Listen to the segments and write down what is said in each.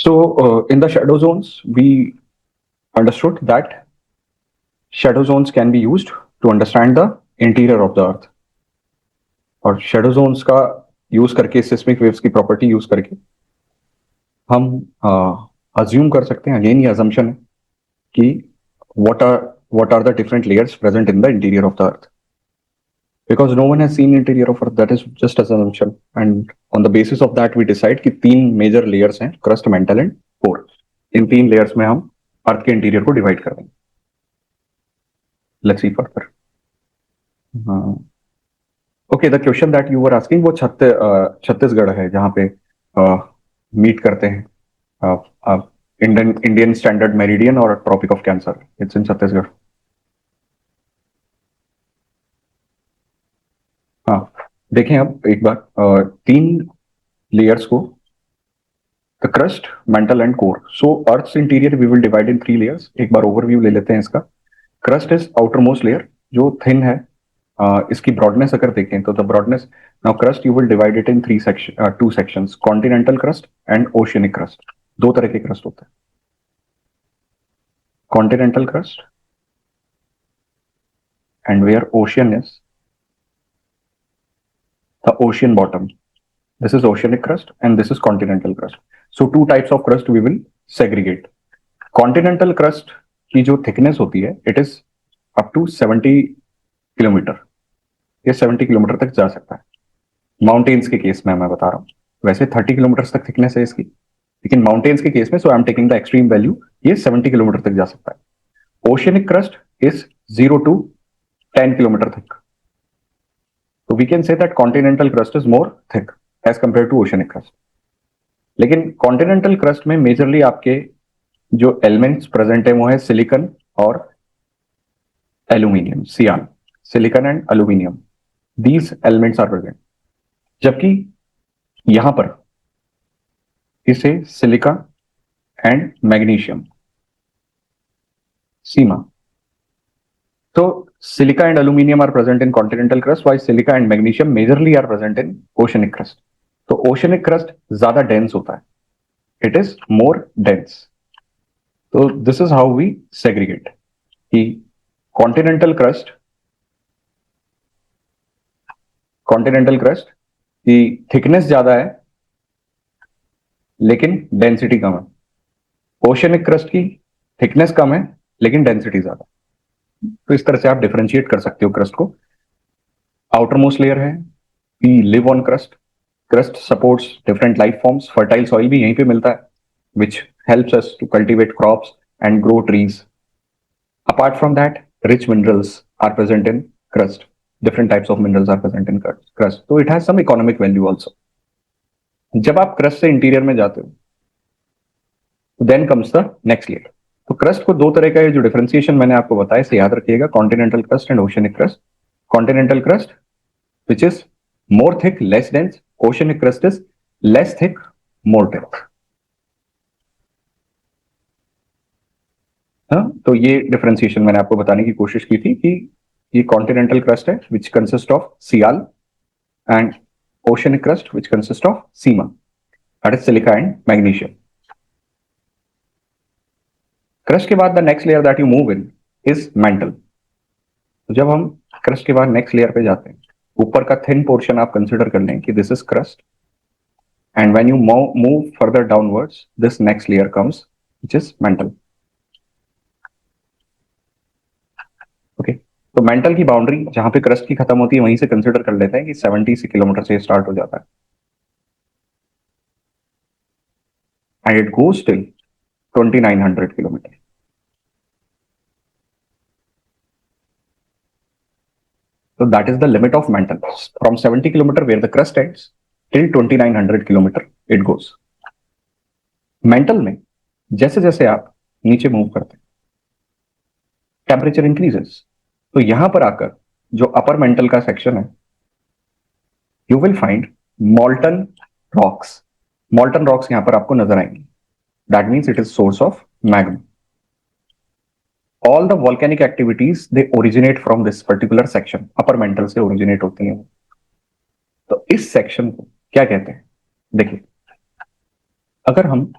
So, in the shadow zones, we understood that shadow zones can be used to understand the interior of the earth. और shadow zones का use करके seismic waves की property use करके हम assume कर सकते हैं, again ये assumption है कि what are the different layers present in the interior of the earth, because no one has seen interior of earth. That is just as an assumption, and on the basis of that we decide कि तीन major layers हैं, crust, mantle and core. इन तीन layers में हम earth के interior को divide कर देंगे. Let's see further. Okay, the question that you were asking वो छत्तीसगढ़ है जहाँ पे मीट करते हैं इंडियन स्टैंडर्ड मेरिडियन और tropic of cancer. It's in Chhattisgarh. हाँ, देखें अब एक बार तीन लेयर्स को, the crust, mantle and core. So earth's interior we will divide in 3 layers. एक बार ओवरव्यू ले लेते हैं इसका. Crust is outer most layer जो थिन है. इसकी ब्रॉडनेस अगर देखें तो the broadness, now crust you will divide it in 2 sections, continental crust and oceanic crust. दो तरह के क्रस्ट होते हैं, continental crust and where ocean is the ocean bottom. This is oceanic crust and this is continental crust. So 2 types of crust we will segregate. Continental crust की जो thickness होती है, it is up to 70 kilometre. ये 70 kilometre तक जा सकता है. Mountains के केस में मैं बता रहा हूँ, वैसे 30 किलोमीटर तक थिकनेस है इसकी, लेकिन माउंटेन्स के केस में, so I am taking the extreme value, ये 70 किलोमीटर तक जा सकता है. Oceanic crust is 0 to 10 kilometer thick. So we can say that continental crust is more thick as compared to oceanic crust. लेकिन continental crust में majorly आपके जो elements present है वो है सिलिकॉन और aluminium, sial. Silicon and aluminium, these elements are present. जबकि यहां पर इसे silica and magnesium, sima. So silica and aluminium are present in continental crust, while silica and magnesium majorly are present in oceanic crust. तो oceanic crust ज्यादा dense होता है. It is more dense. So this is how we segregate. कि continental crust की thickness ज्यादा है लेकिन density कम है. Oceanic crust की thickness कम है लेकिन density ज्यादा. तो इस तरह से आप डिफरेंशिएट कर सकते हो क्रस्ट को. आउटर मोस्ट लेयर है, we live on crust. Crust supports different life forms. Fertile soil भी यहीं पे मिलता है, which helps us to cultivate crops and grow trees. Apart from that, rich minerals are present in crust. Different types of minerals are present in crust. तो it has some economic value also. जब आप crust से interior में जाते हो, then comes the next layer. तो crust को दो तरह का, जो डिफरेंशिएशन मैंने आपको बताया इसे याद रखिएगा, continental crust and oceanic crust. Continental crust which is more thick, less dense. Oceanic crust is less thick, more dense. तो ये डिफरेंशिएशन मैंने आपको बताने की कोशिश की थी कि ये कॉन्टिनेंटल क्रस्ट है which consist of sial, and oceanic crust which consist of sima, that is silica and magnesium. Crust के बाद the next layer that you move in is mantle. तो जब हम क्रस्ट के बाद नेक्स्ट लेयर पे जाते हैं, ऊपर का थिन पोर्शन आप कंसिडर कर लें कि this is crust, and when you move further downwards this next layer comes which is mental. Okay, तो मेंटल की बाउंड्री जहां पे क्रस्ट की खत्म होती है वहीं से कंसिडर कर लेते हैं कि 70 किलोमीटर से स्टार्ट हो जाता है, and it goes till 2900 kilometers. So that is the limit of mantle. From 70 kilometer where the crust ends till 2900 kilometer it goes. Mantle में जैसे जैसे आप नीचे मूव करते हैं, टेम्परेचर इंक्रीजेस. तो यहां पर आकर जो अपर मेंटल का सेक्शन है, you will find मॉल्टन rocks. मॉल्टन rocks यहां पर आपको नजर आएंगे. That means it is source of magma. All the volcanic activities they originate from this particular section. Upper mantle से originate होती हैं. तो इस सेक्शन को क्या कहते हैं? देखिए, अगर हम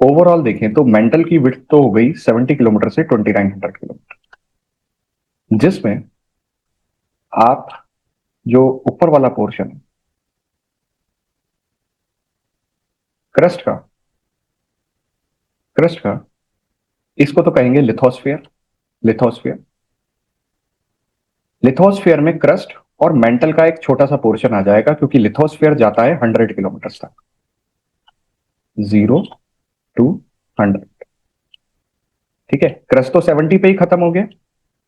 ओवरऑल देखें तो मेंटल की विड्थ तो हो गई 70 किलोमीटर से 2900 किलोमीटर, जिसमें आप जो ऊपर वाला पोर्शन है क्रस्ट का क्रस्ट का इसको तो कहेंगे लिथोस्फियर। लिथोस्फियर लिथोस्फियर में क्रस्ट और मेंटल का एक छोटा सा पोर्शन आ जाएगा, क्योंकि लिथोस्फियर जाता है 100 किलोमीटर तक, 0 to 100। ठीक है, क्रस्ट तो 70 पे ही खत्म हो गया,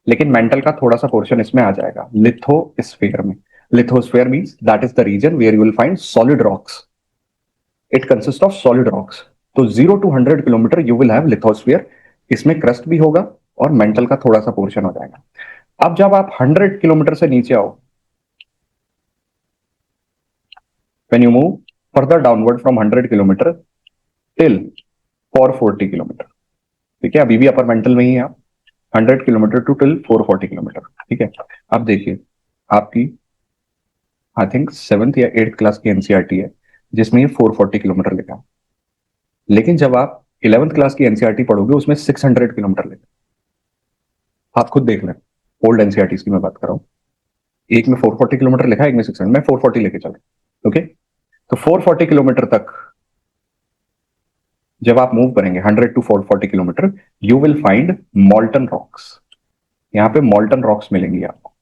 लेकिन मेंटल का थोड़ा सा पोर्शन इसमें आ जाएगा लिथोस्फियर में। Lithosphere means that is the region where you will find solid rocks. It consist of solid rocks. तो 0 to 100 kilometre you will have lithosphere, इसमें क्रस्ट भी होगा और मेंटल का थोड़ा सा पोर्शन हो जाएगा। अब जब आप 100 किलोमीटर से नीचे आओ, when you move further downward from 100 kilometre till 440 kilometre, ठीक है, अभी भी अपर मेंटल में ही है आप, 100 किलोमीटर टू टिल 440 किलोमीटर। ठीक है, अब देखिए आपकी आई थिंक 7th या 8th क्लास की एनसीईआरटी है जिसमें ये 440 किलोमीटर लिखा है, लेकिन जब आप 11th क्लास की एनसीईआरटी पढ़ोगे उसमें 600 किलोमीटर लिखा है। आप खुद देख लें, ओल्ड एनसीईआरटी की मैं बात कर रहा हूँ, एक में 440 किलोमीटर लिखा है, एक में 600, मैं 440 लेके चल रहा। ओके, तो 440 किलोमीटर तक जब आप मूव करेंगे 100 to 440 kilometre, you will find मॉल्टन rocks. यहाँ पे मॉल्टन रॉक्स मिलेंगी आपको।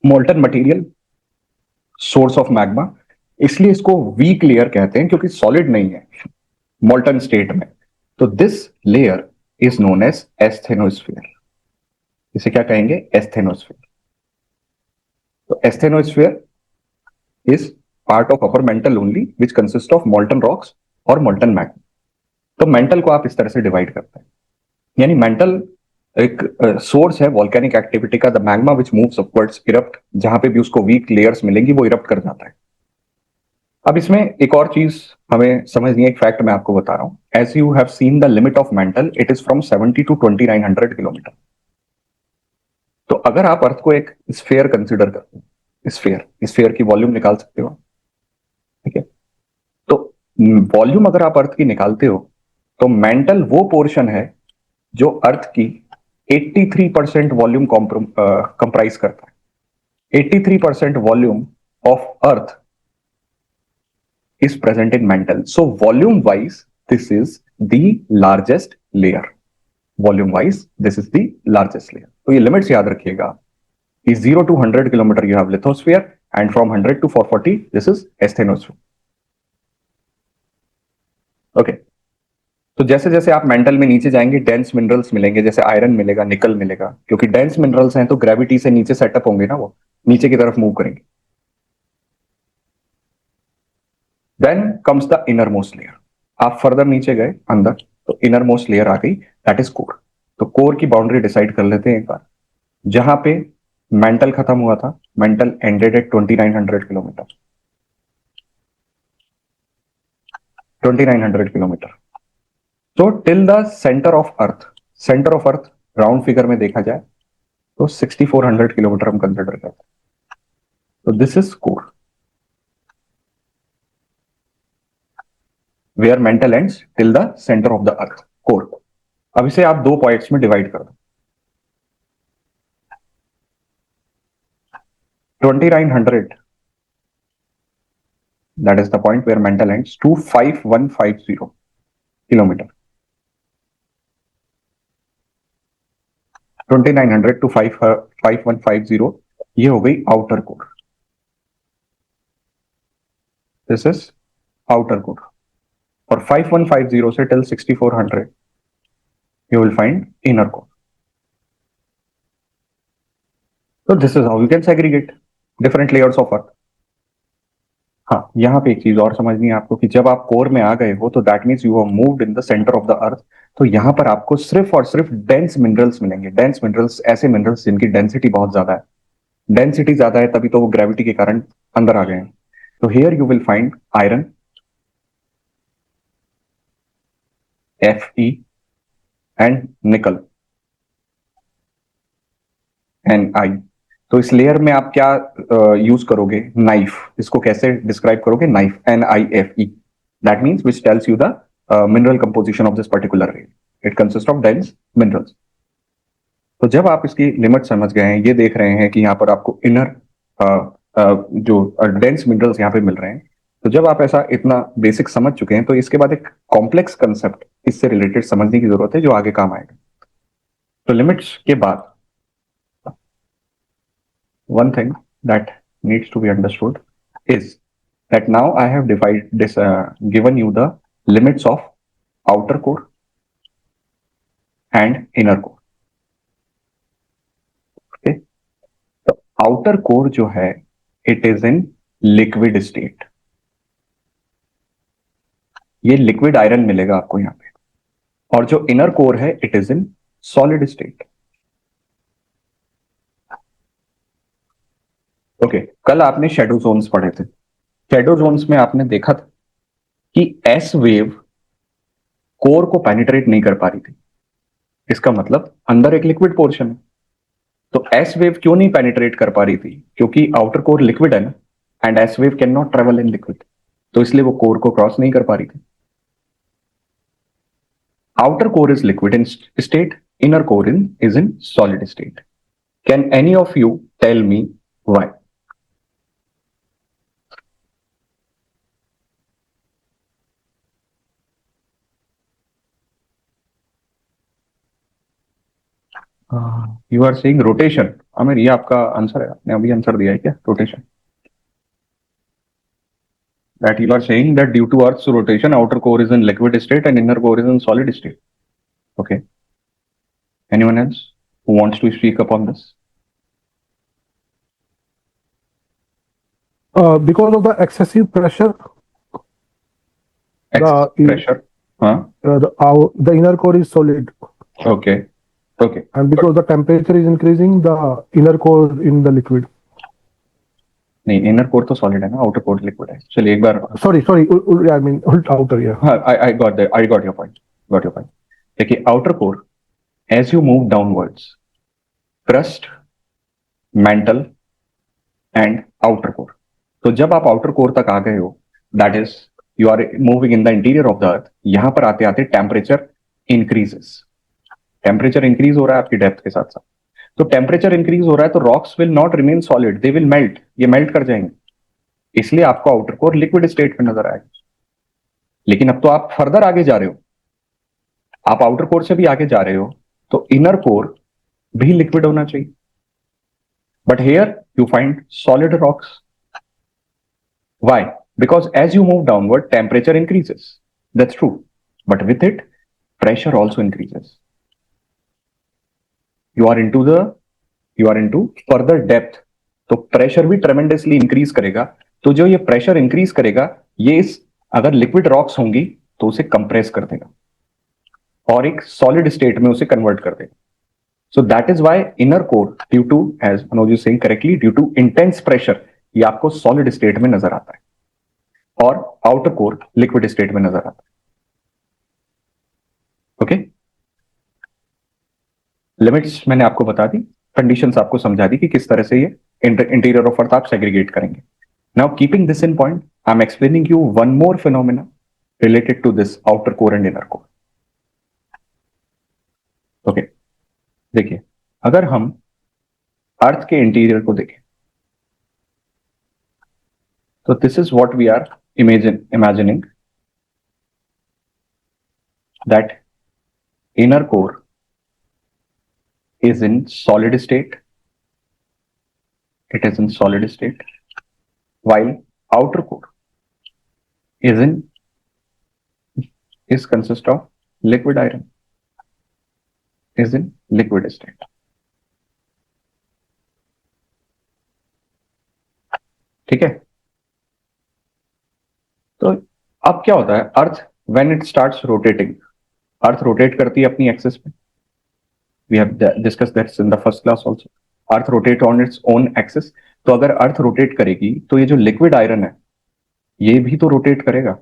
मॉल्टन मटेरियल सोर्स ऑफ मैग्मा, इसलिए इसको वीक लेयर कहते हैं क्योंकि सॉलिड नहीं है मॉल्टन स्टेट में। तो this layer is known as asthenosphere. इसे क्या कहेंगे? एस्थेनोस्फीयर। तो asthenosphere is part of upper mantle only which consist of molten rocks और मॉल्टन मैग्मा। तो मेंटल को आप इस तरह से डिवाइड करते हैं, यानी मेंटल एक सोर्स है वॉल्केनिक एक्टिविटी का, the magma which moves upwards erupt, जहां पे भी उसको वीक लेयर्स मिलेंगी वो इरप्ट कर जाता है। अब इसमें एक और चीज हमें समझनी है, एक फैक्ट मैं आपको बता रहा हूं। As you have seen the limit of mantle, it is from 70 to 2900 kilometre. तो अगर आप अर्थ को एक स्फेयर कंसिडर करते हैं, स्फेयर की वॉल्यूम निकाल सकते हो, ठीक है, तो वॉल्यूम अगर आप अर्थ की निकालते हो तो मेंटल वो पोर्शन है जो अर्थ की 83% वॉल्यूम कंप्राइज करता है। 83% volume of earth is present in mantle. So volume wise, this is the largest layer. Volume wise, this is the largest layer. तो ये लिमिट्स याद रखिएगा कि 0 to 100 kilometre you have lithosphere and from 100 to 440 this is asthenosphere. Okay, तो जैसे जैसे आप mental में नीचे जाएंगे डेंस मिनरल्स मिलेंगे, जैसे आयरन मिलेगा, निकल मिलेगा, क्योंकि डेंस मिनरल्स हैं तो ग्रेविटी से नीचे सेटअप होंगे ना, वो नीचे की तरफ मूव करेंगे। Then comes the inner most layer. आप फर्दर नीचे गए अंदर तो इनर मोस्ट लेयर आ गई, दैट इज कोर। तो कोर की बाउंड्री डिसाइड कर लेते हैं एक बार। जहां पे मेंटल खत्म हुआ था, mantle ended at 2900 kilometre. 2900 kilometre, तो till the centre of earth, centre of earth round figure में देखा जाए तो 6400 किलोमीटर हम कंसिडर करते हैं। तो this is core where mantle ends till the centre of the earth, core. अब इसे आप दो पॉइंट्स में डिवाइड कर दो। 2900, that is the point where mental ends, to 5150 kilometre. 2900 to 5150, ये हो गई outer core. This is outer core. और 5150 से till 6400 you will find inner core. तो this is how you can segregate different layers of earth. हाँ, यहाँ पे एक चीज और समझनी है आपको कि जब आप कोर में आ गए हो तो that means you have moved in the centre of the अर्थ। तो यहाँ पर आपको सिर्फ और सिर्फ डेंस मिनरल्स मिलेंगे। डेंस मिनरल्स ऐसे मिनरल्स जिनकी डेंसिटी बहुत ज्यादा है। डेंसिटी ज्यादा है तभी तो वो ग्रेविटी के कारण अंदर आ गए हैं। तो here you will find iron, Fe, and निकल, Ni। तो इस लेयर में आप क्या यूज करोगे? नाइफ। इसको कैसे डिस्क्राइब करोगे? Knife, NIFE। That means which tells you the mineral composition of this particular rain. It consist of dense minerals. तो जब आप इसकी लिमिट समझ गए हैं, ये देख रहे हैं कि यहाँ पर आपको इनर जो डेंस मिनरल्स यहाँ पे मिल रहे हैं, तो जब आप ऐसा इतना बेसिक समझ चुके हैं, तो इसके बाद एक कॉम्प्लेक्स कंसेप्ट इससे रिलेटेड समझने की जरूरत है जो आगे काम आएगा। तो लिमिट्स के बाद one thing that needs to be understood is that now I have divided this, given you the limits of outer core and inner core. Okay, तो outer core जो है, it is in liquid state. ये liquid iron मिलेगा आपको यहाँ पे। और जो inner core है, it is in solid state. Okay, कल आपने शेडो जोन्स पढ़े थे। शेडो जोन्स में आपने देखा था कि एस वेव कोर को पेनिट्रेट नहीं कर पा रही थी। इसका मतलब अंदर एक लिक्विड पोर्शन है। तो एस वेव क्यों नहीं पेनिट्रेट कर पा रही थी? क्योंकि आउटर कोर लिक्विड है ना, and S wave can not travel in liquid, तो इसलिए वो कोर को क्रॉस नहीं कर पा रही थी। Outer core is liquid in state, inner core is in solid state. Can any of you tell me why? You are saying rotation. Aamir, ये आपका आंसर है? आपने अभी आंसर दिया है क्या? Rotation. That you are saying that due to Earth's rotation, outer core is in liquid state and inner core is in solid state. Okay. Anyone else who wants to speak upon this? Because of the excessive pressure, Pressure. the inner core is solid. Okay. Okay. And because the temperature is increasing, the inner core in the liquid. नहीं, inner core तो solid है ना, outer core liquid है। चलिए एक बार। Sorry, I mean outer, yeah. I got that. I got your point. देखिए, outer core, as you move downwards, crust, mantle and outer core. तो जब आप आउटर कोर तक आ गए हो, that is you are moving in the interior of the earth. यहां पर आते आते टेम्परेचर इंक्रीजेस। टेम्परेचर इंक्रीज हो रहा है आपकी डेप्थ के साथ साथ। तो टेम्परेचर इंक्रीज हो रहा है तो rocks will not remain solid, they will melt. ये मेल्ट कर जाएंगे, इसलिए आपको आउटर कोर लिक्विड स्टेट में नजर आएगा। लेकिन अब तो आप फर्दर आगे जा रहे हो, आप आउटर कोर से भी आगे जा रहे हो, तो इनर कोर भी लिक्विड होना चाहिए। But here you find solid rocks. Why? Because as you move downward, temperature increases. That's true. But with it, pressure also increases. You are into further depth. तो pressure भी tremendously increase करेगा। तो जो ये pressure increase करेगा, ये अगर liquid rocks होंगी तो उसे compress कर देगा और एक solid state में उसे convert कर देगा। So that is why inner core, due to, as Manoj is saying correctly, due to intense pressure, ये आपको solid state में नजर आता है और आउटर कोर लिक्विड स्टेट में नजर आता है। ओके, लिमिट्स मैंने आपको बता दी, कंडीशंस आपको समझा दी कि किस तरह से ये इंटीरियर ऑफ अर्थ आप सेग्रीगेट करेंगे। Now keeping this in point, I am explaining you one more phenomena related to this outer core and inner core. Okay, देखिए, अगर हम अर्थ के इंटीरियर को देखें तो this is what we are imagining, that inner core is in solid state. It is in solid state, while outer core is consist of liquid iron, is in liquid state. ठीक है? तो अब क्या होता है, earth when it starts rotating, earth rotate करती है अपनी एक्सिस पे। We have discuss that in the first class also. Earth rotate on its own axis. तो अगर अर्थ रोटेट करेगी तो ये जो लिक्विड आयरन है ये भी तो रोटेट करेगा।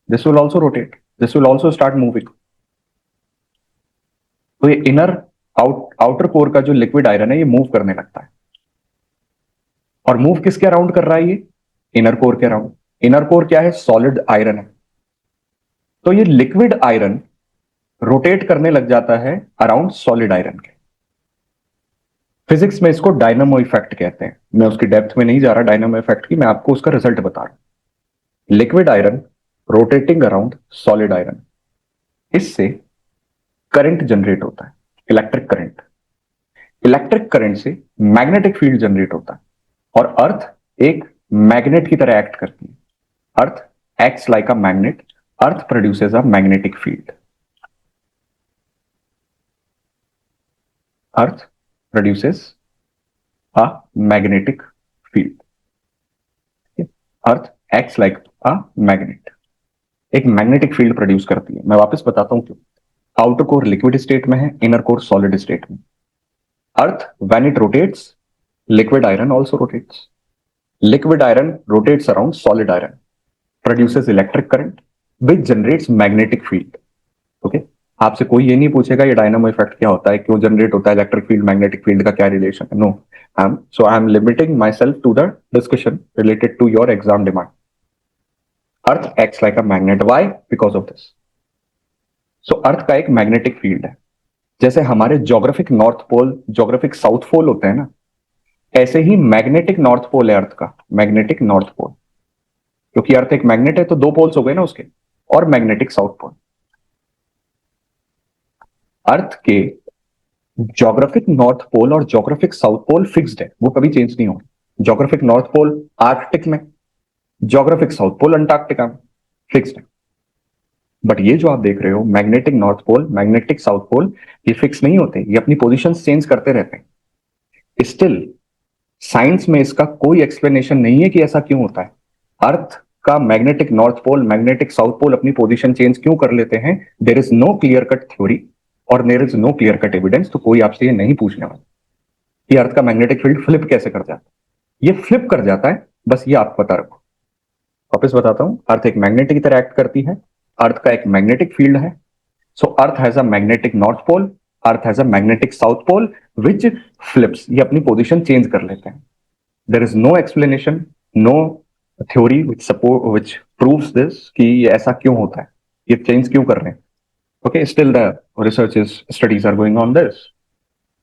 This will also rotate, this will also start moving. तो ये इनर आउटर कोर का जो लिक्विड आयरन है ये मूव करने लगता है। और मूव किसके अराउंड कर रहा है? ये इनर कोर के अराउंड। इनर कोर क्या है? सॉलिड आयरन है। तो ये लिक्विड आयरन रोटेट करने लग जाता है अराउंड सॉलिड आयरन के। फिजिक्स में इसको डायनामो इफेक्ट कहते हैं। मैं उसकी डेप्थ में नहीं जा रहा डायनामो इफेक्ट की, मैं आपको उसका रिजल्ट बता रहा हूं। Liquid iron rotating around solid iron, इससे करंट जनरेट होता है, इलेक्ट्रिक करंट। इलेक्ट्रिक करंट से मैग्नेटिक फील्ड जनरेट होता है, और अर्थ एक मैग्नेट की तरह एक्ट करती है। Earth acts like a magnet. Earth produces a magnetic field. Earth produces a magnetic field. Earth acts like a magnet, एक मैग्नेटिक फील्ड प्रोड्यूस करती है। मैं वापस बताता हूं क्यों। आउटर कोर लिक्विड स्टेट में है, इनर कोर सॉलिड स्टेट में। Earth when it rotates, liquid iron also rotates. Liquid iron rotates around solid iron, produces electric current which generates magnetic field. Okay, आपसे कोई ये नहीं पूछेगा ये डायनामो इफेक्ट क्या होता है, क्यों जनरेट होता है इलेक्ट्रिक फील्ड, मैग्नेटिक फील्ड का क्या रिलेशन है। No, I am limiting myself to the discussion related to your exam demand. Earth acts like a magnet, why? Because of this. So earth का एक magnetic field है। जैसे हमारे geographic north pole, geographic south pole होते हैं ना, ऐसे ही magnetic north पोल है अर्थ का, मैग्नेटिक नॉर्थ पोल। क्योंकि अर्थ एक मैग्नेट है तो दो पोल्स हो गए ना उसके, और मैग्नेटिक साउथ पोल। अर्थ के ज्योग्राफिक नॉर्थ पोल और ज्योग्राफिक साउथ पोल फिक्स्ड है, वो कभी चेंज नहीं होगा। ज्योग्राफिक नॉर्थ पोल आर्कटिक में, ज्योग्राफिक साउथ पोल अंटार्कटिका में, फिक्स्ड है। बट ये जो आप देख रहे हो magnetic north pole, magnetic south pole, ये फिक्स नहीं होते, ये अपनी पोजीशन चेंज करते रहते हैं। स्टिल साइंस में इसका कोई एक्सप्लेनेशन नहीं है कि ऐसा क्यों होता है। अर्थ का magnetic north pole, magnetic south pole अपनी पोजीशन चेंज क्यों कर लेते हैं? There is no clear cut theory और there is no clear cut evidence. तो कोई आपसे ये नहीं पूछने वाला कि अर्थ का मैग्नेटिक फील्ड फ्लिप कैसे कर जाता है। ये फ्लिप कर जाता है, बस ये आप पता रखो। वापस बताता हूं, अर्थ एक मैग्नेट की तरह एक्ट करती है। अर्थ का एक मैग्नेटिक फील्ड है। So earth has a magnetic north pole, earth has a magnetic south pole which flips, ये अपनी पोजीशन चेंज कर लेते हैं। There is no explanation, no theory which proves this कि ये ऐसा क्यों होता है, ये चेंज क्यों कर रहे हैं। Okay, still the research is studies are going on this.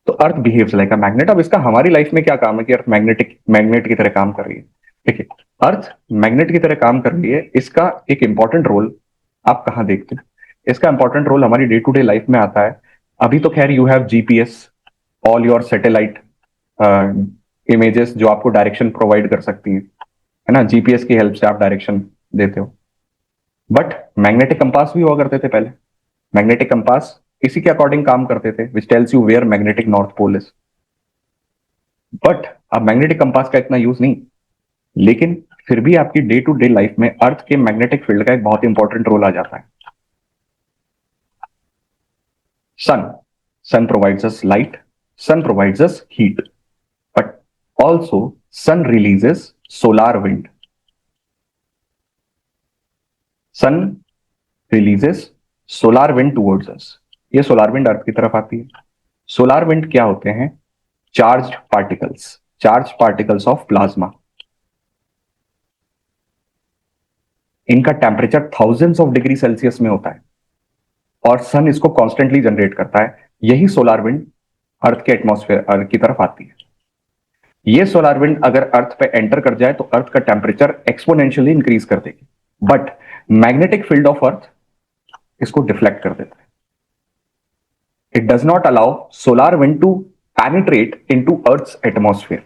तो earth behaves like a magnet. अब इसका हमारी लाइफ में क्या काम है कि अर्थ मैग्नेट की तरह काम कर रही है? देखिए, अर्थ मैग्नेट की तरह काम कर रही है, इसका एक इंपॉर्टेंट रोल आप कहाँ देखते हैं? इसका इंपॉर्टेंट रोल हमारी डे टू डे लाइफ में आता है। अभी तो खैर you have GPS, all your satellite images जो आपको डायरेक्शन प्रोवाइड कर सकती है ना, जीपीएस की हेल्प से आप डायरेक्शन देते हो। बट मैग्नेटिक कंपास भी हुआ करते थे पहले। मैग्नेटिक कंपास इसी के अकॉर्डिंग काम करते थे, which tells you where magnetic north pole is. But अब मैग्नेटिक कंपास का इतना यूज नहीं, लेकिन फिर भी आपकी डे टू डे लाइफ में अर्थ के मैग्नेटिक फील्ड का एक बहुत इंपॉर्टेंट रोल आ जाता है। sun provides us light, sun provides us heat, but also sun releases solar wind. sun releases solar wind towards us. ये सोलार विंड अर्थ की तरफ आती है। सोलार विंड क्या होते हैं? Charge particles of plasma. इनका temperature thousands of degree Celsius में होता है, और सन इसको कॉन्स्टेंटली जनरेट करता है। यही सोलार विंड अर्थ के एटमॉस्फेयर, अर्थ की तरफ आती है। ये सोलार विंड अगर अर्थ पे एंटर कर जाए तो अर्थ का टेम्परेचर एक्सपोनेंशियली इंक्रीज कर देगी। But magnetic field of earth इसको डिफ्लेक्ट कर देता है। It does not allow solar wind to penetrate into earth's atmosphere.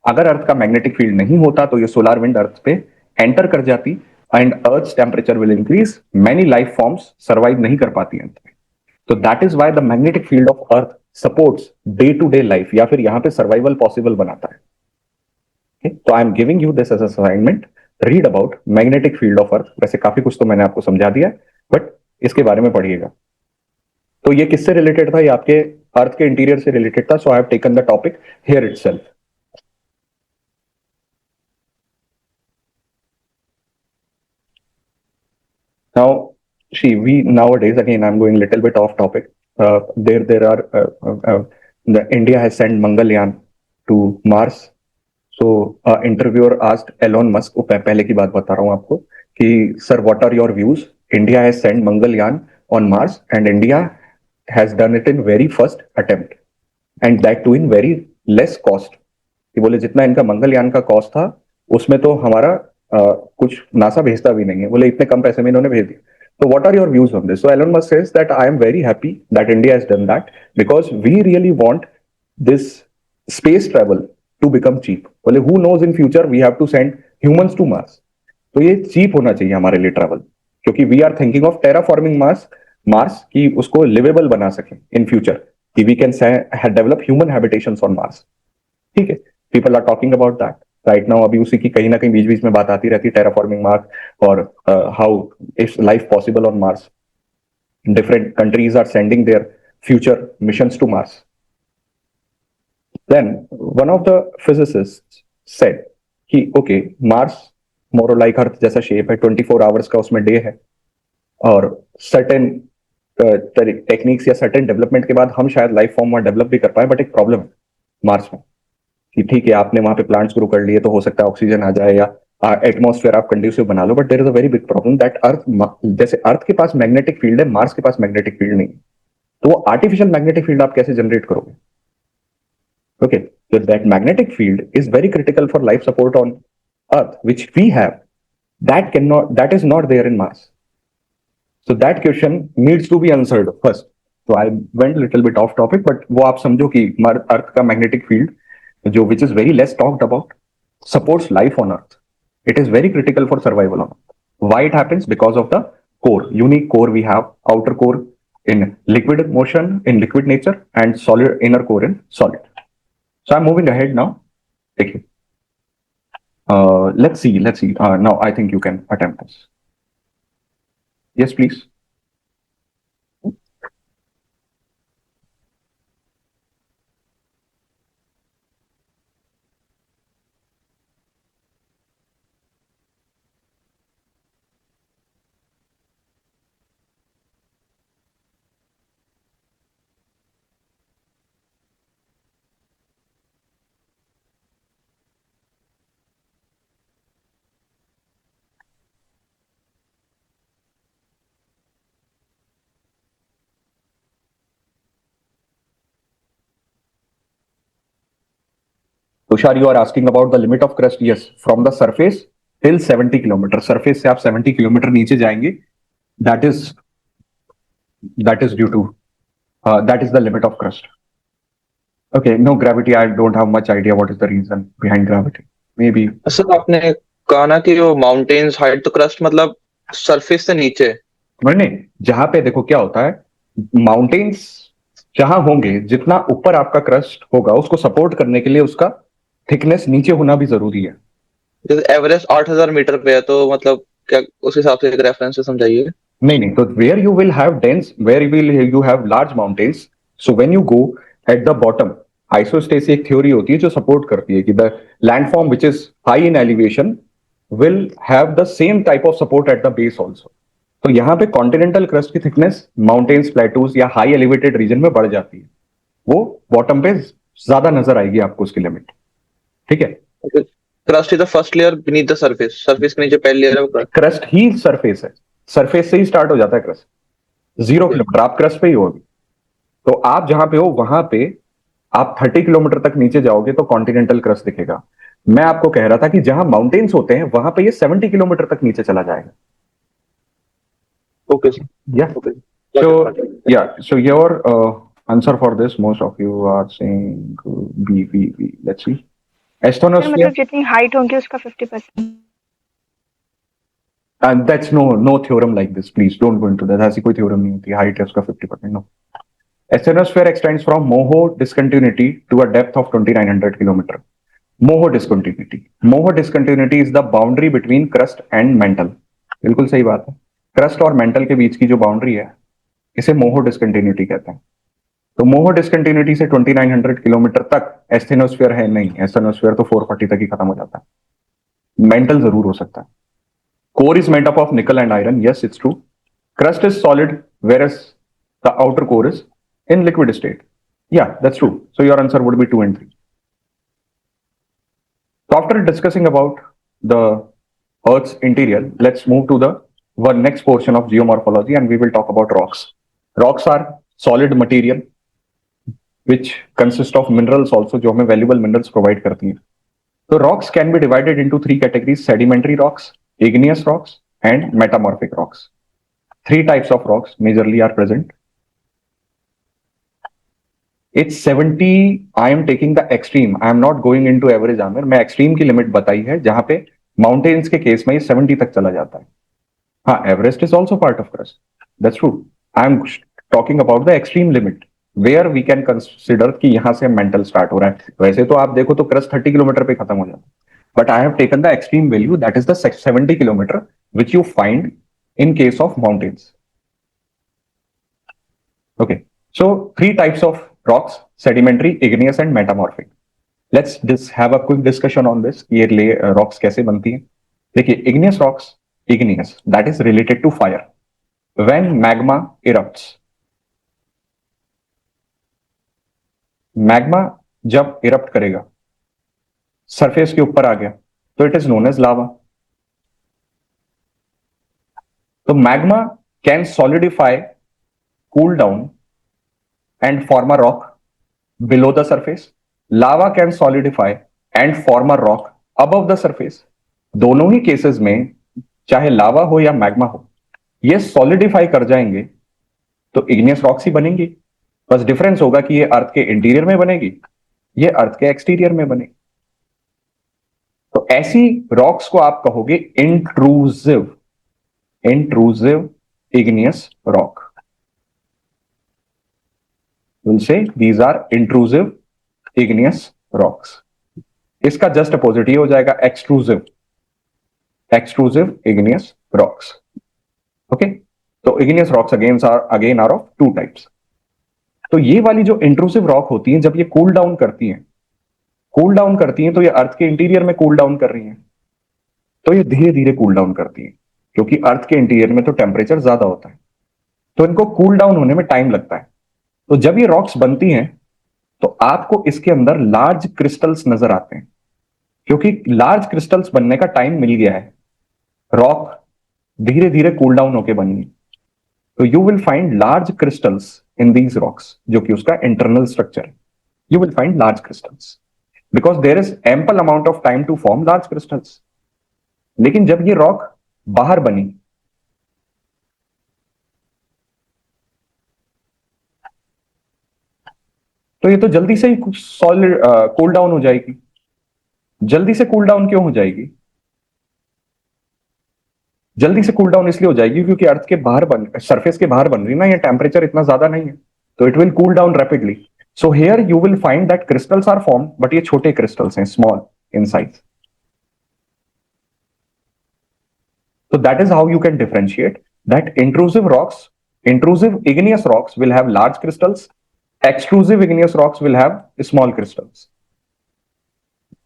अगर अर्थ का मैग्नेटिक फील्ड नहीं होता तो ये सोलार विंड अर्थ पे एंटर कर जाती and earth temperature will increase. Many life forms survive नहीं कर पाती अर्थ पे। तो that is why the magnetic field of earth supports day to day life, या फिर यहां पे सर्वाइवल पॉसिबल बनाता है। okay? तो I am giving you this as assignment, read about magnetic field of earth. वैसे काफी कुछ तो मैंने आपको समझा दिया, बट इसके बारे में पढ़िएगा। तो ये किससे रिलेटेड था? ये आपके अर्थ के इंटीरियर से रिलेटेड था। So I have taken the topic here itself. Now, see, we nowadays, again, I'm going little bit off topic. There are the India has sent Mangalyaan to Mars. So interviewer asked Elon Musk, पहले की बात बता रहा हूँ आपको, कि sir what are your views, India has send Mangalyaan on Mars and India has done it in very first attempt and that too in very less cost. कि बोले जितना इनका मंगलयान का कॉस्ट था उसमें तो हमारा कुछ नासा भेजता भी नहीं है, बोले इतने कम पैसे में इन्होंने भेज दिया। So what are your views on this? So Elon Musk says that I am very happy that India has done that because we really want this space travel to become cheap. बोले who knows in future we have to send humans to Mars. तो ये cheap होना चाहिए हमारे लिए travel, क्योंकि we are thinking of terraforming Mars कि उसको livable बना सकें in future, कि we can develop human habitations on Mars. ठीक है, people are talking about that right now. अभी उसी की कहीं ना कहीं बीच बीच में बात आती रहती है, टेराफॉर्मिंग मार्स और how is life possible on Mars. Different countries are sending their future missions to Mars. Then one of the physicist said कि okay, Mars more like earth जैसा शेप है, 24 आवर्स का उसमें डे है, और certain techniques या certain development के बाद हम शायद लाइफ फॉर्म वहां डेवलप भी कर पाए, बट एक प्रॉब्लम है मार्स में कि ठीक है आपने वहां पे प्लांट्स ग्रो कर लिए तो हो सकता है ऑक्सीजन आ जाए या एटमॉस्फेयर आप कंड्यूसिव बना लो, but there is a very big problem that earth, जैसे अर्थ के पास मैग्नेटिक फील्ड है, मार्स के पास मैग्नेटिक फील्ड नहीं है। तो वो आर्टिफिशियल मैग्नेटिक फील्ड आप कैसे जनरेट करोगे? Okay, so that magnetic field is very critical for life support on earth which we have, that is not there in Mars. So that question needs to be answered first. So I went a little bit off topic, but वो आप समझो कि अर्थ का magnetic field जो which is very less talked about supports life on earth. It is very critical for survival on earth. Why it happens? Because of the core, unique core we have, outer core in liquid motion, in liquid nature, and solid inner core in solid. So I'm moving ahead now. Thank you. Let's see. Now I think you can attempt this. Yes, please. Tushar, you are asking about the limit of crust. Yes, from the surface till 70 kilometre, surface से आप 70 kilometre नीचे जाएंगे, that is due to that is the limit of crust. Okay, no gravity. I don't have much idea what is the reason behind gravity. Maybe. Sir आपने कहा ना कि वो mountains height, तो क्रस्ट मतलब सरफेस से नीचे। नहीं, जहां पे देखो क्या होता है, माउंटेन्स जहां होंगे, जितना ऊपर आपका क्रस्ट होगा उसको सपोर्ट करने के लिए उसका थिकनेस नीचे होना भी जरूरी है। जैसे एवरेस्ट 8000 मीटर पे है, तो मतलब क्या उस हिसाब से एक रेफरेंस से समझाइए। नहीं, तो where you will have dens, where will you have large mountains, so when you go at the bottom, isostasy एक थ्योरी होती है जो सपोर्ट करती है कि the landform which is high in elevation will have the same type of support at the base also. तो यहाँ पे कॉन्टिनेंटल क्रस्ट की थिकनेस माउंटेन्स, प्लेटूज या हाई एलिवेटेड रीजन में बढ़ जाती है, वो बॉटम पे ज्यादा नजर आएगी आपको उसकी लिमिट। ठीक है, crust is the first layer beneath the surface, surface के नीचे पहली लेयर है। क्रस्ट ही सरफेस है, सरफेस से ही स्टार्ट हो जाता है क्रस्ट। 0 किलोमीटर आप क्रस्ट पे ही हो अभी, तो आप जहां पे हो वहां पे आप 30 किलोमीटर तक नीचे जाओगे तो कॉन्टिनेंटल क्रस्ट दिखेगा। मैं आपको कह रहा था कि जहां माउंटेन्स होते हैं वहां पे ये 70 किलोमीटर तक नीचे चला जाएगा। Okay. Yeah. Okay. So your answer for this, most of you are saying B. Let's see. Astronosphere. मतलब जितनी हाइट होगी उसका 50%। And that's no theorem like this. Please don't go into that. ऐसी कोई theorem नहीं होती हाइट है उसका 50%. No. Astronosphere extends from Moho discontinuity to a depth of 2900 kilometer. Moho discontinuity. Moho discontinuity is the boundary between crust and mantle. बिल्कुल सही बात है। क्रस्ट और मेंटल के बीच की जो बाउंड्री है इसे मोहो डिसकंटिन्यूटी कहते हैं। तो मोहो डिसकंटिन्यूटी से 2900 किलोमीटर तक एस्थेनोस्फीयर है नहीं, एस्थेनोस्फीयर तो 440 तक ही खत्म हो जाता है। मेंटल जरूर हो सकता है। Core is made up of निकल and iron, yes it's true. Crust is solid whereas the outer core is in liquid state. Yeah, that's true. So your answer would be 2 and 3. So after discussing about the Earth's interior, let's move to the one next portion of geomorphology, and we will talk about rocks. Rocks are solid material which consist of minerals also, जो हमें valuable minerals provide करती हैं. So rocks can be divided into three categories: sedimentary rocks, igneous rocks, and metamorphic rocks. Three types of rocks majorly are present. It's 70. I am taking the extreme. I am not going into average Aamir. मैं extreme की limit बताई है जहां पे mountains के case में ये 70 तक चला जाता है. हाँ, Everest is also part of crust. That's true. I am talking about the extreme limit where we can consider कि यहां से mental start हो रहा है. वैसे तो आप देखो तो crust 30 किलोमीटर पे खत्म हो जाता है. But I have taken the extreme value, that is the 70 kilometer, which you find in case of mountains. Okay, so three types of rocks: sedimentary, igneous, and metamorphic. Let's just have a quick discussion on this. ये rocks कैसे बनती हैं? देखिए, igneous rocks, igneous, that is related to fire. When magma erupts, magma जब erupt करेगा, surface के ऊपर आ गया, तो इट इज नोन एज लावा. तो magma can solidify, cool down and form a rock below the surface. Lava can solidify and form a rock above the surface. दोनों ही cases में, चाहे लावा हो या मैग्मा हो, ये सॉलिडिफाई कर जाएंगे तो इग्नियस रॉक्स ही बनेंगी. बस डिफरेंस होगा कि ये अर्थ के इंटीरियर में बनेगी, ये अर्थ के एक्सटीरियर में बनेगी. तो ऐसी रॉक्स को आप कहोगे intrusive igneous rock. We'll say these are intrusive igneous rocks. इसका जस्ट अपोजिट ये हो जाएगा extrusive igneous rocks. Okay, तो igneous rocks again are of two types. तो ये वाली जो इंट्रूसिव रॉक होती हैं, जब ये कूल डाउन करती हैं तो ये अर्थ के इंटीरियर में कूल डाउन कर रही हैं, तो ये धीरे धीरे कूल डाउन करती हैं, क्योंकि अर्थ के इंटीरियर में तो टेम्परेचर ज्यादा होता है, तो इनको कूल डाउन होने में टाइम लगता है. तो जब ये रॉक्स बनती हैं तो आपको इसके अंदर लार्ज क्रिस्टल्स नजर आते हैं, क्योंकि लार्ज क्रिस्टल्स बनने का टाइम मिल गया है, रॉक धीरे धीरे कूल डाउन होके बनी है. तो you will find large crystals in these rocks, जो कि उसका इंटरनल स्ट्रक्चर है. You will find large crystals because there is ample amount of time to form large crystals. लेकिन जब ये रॉक बाहर बनी, तो ये तो जल्दी से ही सॉलिड कूल डाउन हो जाएगी. जल्दी से कूल डाउन क्यों हो जाएगी? जल्दी से कूल डाउन इसलिए हो जाएगी क्योंकि अर्थ के बाहर सरफेस के बाहर बन रही ना, ये टेम्परेचर इतना ज्यादा नहीं है, तो it will cool down rapidly. So here you will find that crystals are form, but ये छोटे क्रिस्टल्स हैं, small in size. So that is how you can differentiate that intrusive igneous rocks will have large crystals, extrusive igneous rocks will have small crystals.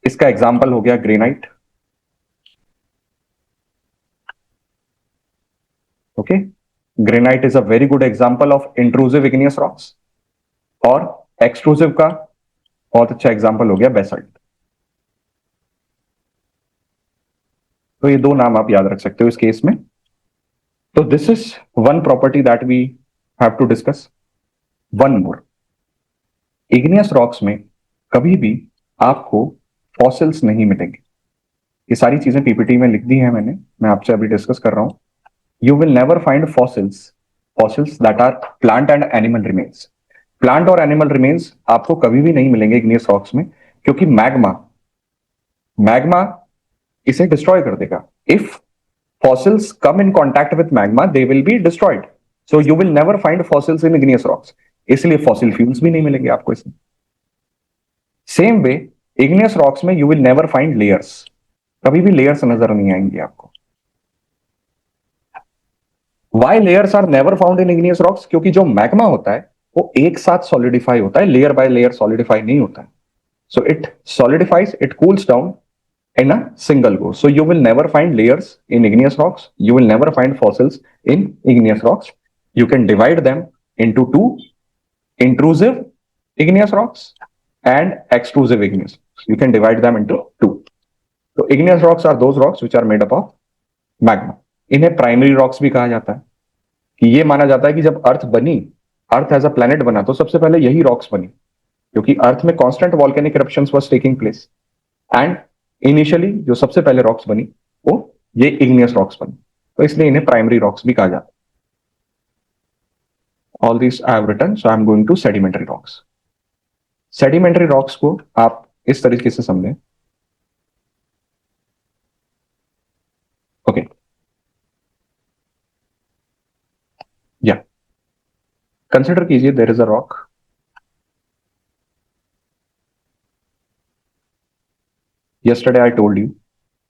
इसका example हो गया granite. Okay, granite is a very good example of intrusive igneous rocks. और extrusive का बहुत अच्छा example हो गया basalt. तो ये दो नाम आप याद रख सकते हो इस केस में. तो this is one property that we have to discuss. One more, igneous rocks में कभी भी आपको फॉसिल्स नहीं मिलेंगे. ये सारी चीजें पीपीटी में लिख दी है मैंने, मैं आपसे अभी डिस्कस कर रहा हूं. You will never find fossils that are plant and animal remains. Plant और एनिमल रिमेन्स आपको कभी भी नहीं मिलेंगे इग्नियस रॉक्स में, क्योंकि मैग्मा इसे डिस्ट्रॉय कर देगा. If fossils come in contact with magma, they will be destroyed. So you will never find fossils in igneous rocks, इसलिए फॉसिल फ्यूल्स भी नहीं मिलेंगे आपको इसमें. सेम वे इग्नियस रॉक्स में you will never find layers, कभी भी layers नजर नहीं आएंगे आपको. Why layers are never found in igneous rocks? क्योंकि जो मैग्मा होता है वो एक साथ सॉलिडिफाई होता है, लेयर बाय लेयर सॉलिडिफाई नहीं होता है. So it solidifies, it cools down in a single go. So you will never find layers in igneous rocks. You will never find fossils in igneous rocks. You can divide them into two: intrusive igneous rocks and extrusive igneous rocks. You can divide them into two. तो igneous rocks are those rocks which are made up of magma. इन्हें primary rocks भी कहा जाता है, कि ये माना जाता है कि जब अर्थ बनी, अर्थ एज अ प्लेनेट बना, तो सबसे पहले यही रॉक्स बनी, क्योंकि अर्थ में constant volcanic eruptions was taking place, and initially जो सबसे पहले रॉक्स बनी वो ये इग्नियस रॉक्स बनी, तो इसलिए इन्हें प्राइमरी रॉक्स भी कहा जाता है। All this I have written, so I am going to sedimentary rocks. Sedimentary rocks को आप इस तरीके से समझें, ओके, या कंसिडर कीजिए there is a rock, yesterday I told you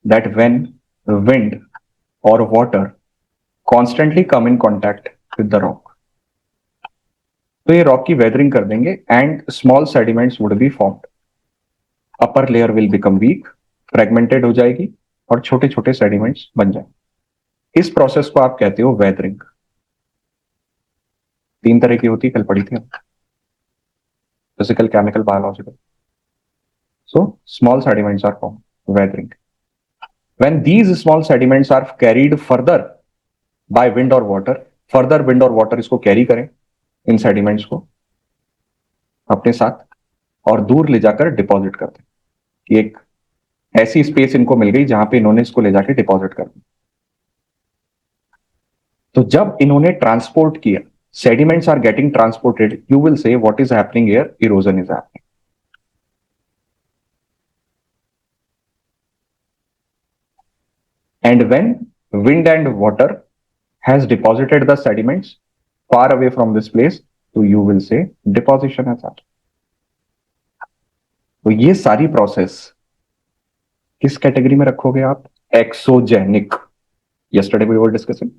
that when wind or water constantly come in contact with the rock, तो ये रॉक की वेदरिंग कर देंगे and small sediments would be formed. Upper layer will become weak, fragmented हो जाएगी और छोटे छोटे सेडिमेंट्स बन जाएंगे। इस प्रोसेस को आप कहते हो वेदरिंग। 3 तरह की होती है, कल पढ़ी थी, physical, chemical, biological. So small sediments are formed, weathering. When these small sediments are carried further by wind or water, further wind or water इसको कैरी करें, इन सेडिमेंट्स को अपने साथ, और दूर ले जाकर डिपॉजिट कर दें, कि एक ऐसी स्पेस इनको मिल गई जहां पे इन्होंने इसको ले जाकर डिपॉजिट कर दिया। तो जब इन्होंने ट्रांसपोर्ट किया, sediments are getting transported, you will see what is happening here, erosion is happening. And when wind and water has deposited the sediments far away from this place, so you will say deposition has happened. तो ये सारी process किस category में रखोगे आप? Exogenic. Yesterday we were discussing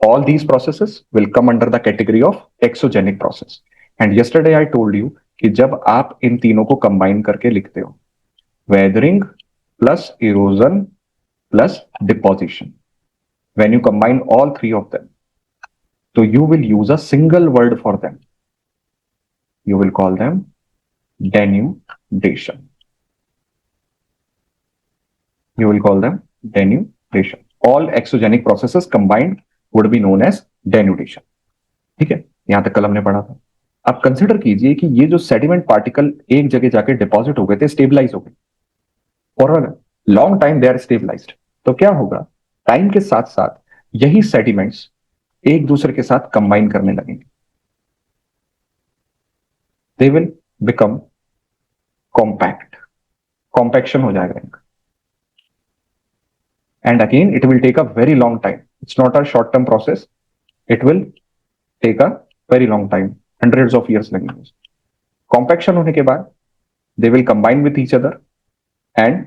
all these processes will come under the category of exogenic process. And yesterday I told you कि जब आप इन तीनों को कंबाइन करके लिखते हो, weathering plus erosion plus deposition, when you combine all 3 of them, so you will use a single word for them. You will call them denudation. You will call them denudation. All exogenic processes combined would be known as denudation. ठीक है, यहां तक कल हमने पढ़ा था। अब consider कीजिए कि ये जो सेडिमेंट पार्टिकल एक जगह जाके डिपॉजिट हो गए थे, स्टेबलाइज हो गए, for a long time they are stabilized, तो क्या होगा, टाइम के साथ साथ यही सेडिमेंट्स एक दूसरे के साथ कंबाइन करने लगेंगे, they will become compact, compaction हो जाएगा इनका, and again it will take a very long time, it's not a short term process, it will take a very long time, hundreds of years लगेंगे। Compaction होने के बाद they will combine with each other and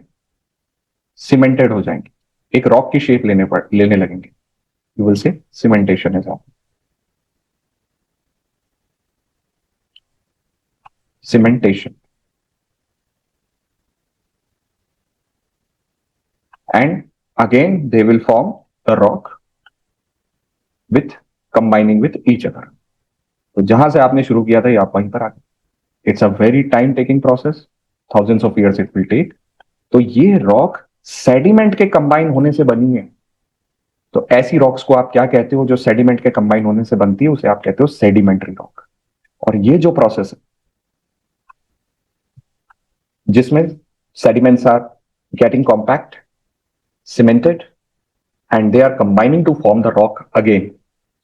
cemented हो जाएंगे, एक rock की shape लेने लगेंगे, you will see cementation is happening. Cementation, and again they will form the rock with combining with each other. तो जहां से आपने शुरू किया था ये आप वहीं पर आ गए। It's a very time taking process, thousands of years it will take. तो ये रॉक सेडिमेंट के कंबाइन होने से बनी है। तो ऐसी रॉक्स को आप क्या कहते हो, जो सेडिमेंट के कंबाइन होने से बनती है, उसे आप कहते हो सेडिमेंट्री रॉक। और ये जो प्रोसेस है जिसमें sediments are getting compact, cemented, and they are combining to form the rock again,